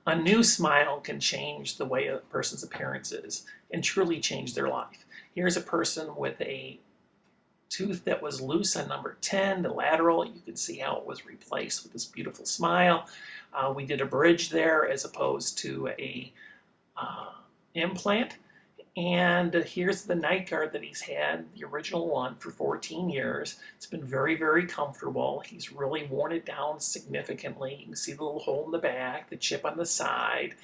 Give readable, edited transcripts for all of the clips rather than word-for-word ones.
A new smile can change the way a person's appearance is and truly change their life. Here's a person with a tooth that was loose on number 10, the lateral. You can see how it was replaced with this beautiful smile. We did a bridge there as opposed to a implant. And here's the night guard that he's had, the original one, for 14 years. It's been very, very comfortable. He's really worn it down significantly. You can see the little hole in the back, the chip on the side.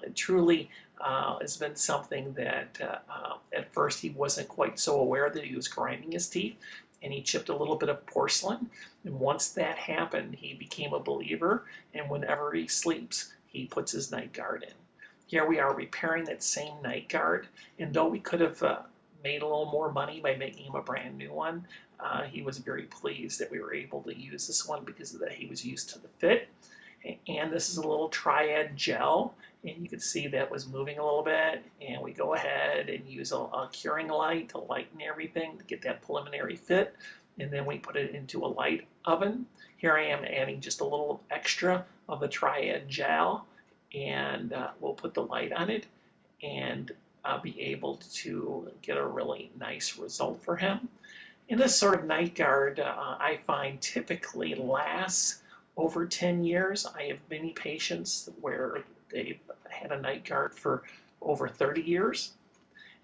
It truly has been something that at first he wasn't quite so aware that he was grinding his teeth, and he chipped a little bit of porcelain. And once that happened, he became a believer, and whenever he sleeps, he puts his night guard in. Here we are repairing that same night guard, and though we could have made a little more money by making him a brand new one, he was very pleased that we were able to use this one because of that he was used to the fit. And this is a little triad gel, and you can see that was moving a little bit, and we go ahead and use a curing light to lighten everything to get that preliminary fit, and then we put it into a light oven. Here I am adding just a little extra of the triad gel, and we'll put the light on it and be able to get a really nice result for him. And this sort of night guard I find typically lasts over 10 years. I have many patients where they've had a night guard for over 30 years.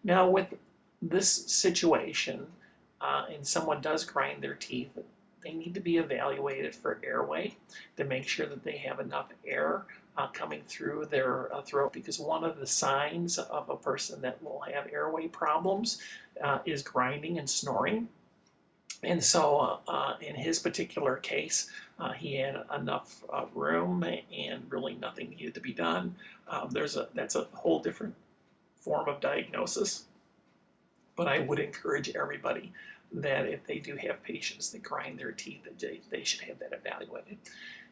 Now with this situation, and someone does grind their teeth, they need to be evaluated for airway to make sure that they have enough air coming through their throat, because one of the signs of a person that will have airway problems is grinding and snoring. And so in his particular case, he had enough room and really nothing needed to be done. That's a whole different form of diagnosis. But I would encourage everybody that if they do have patients that grind their teeth, that they should have that evaluated.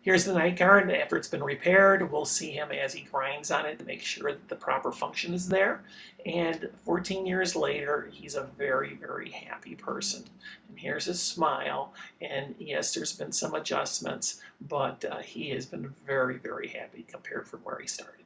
Here's the night guard after it's been repaired. We'll see him as he grinds on it to make sure that the proper function is there. And 14 years later, he's a very, very happy person. And here's his smile. And yes, there's been some adjustments, but he has been very, very happy compared from where he started.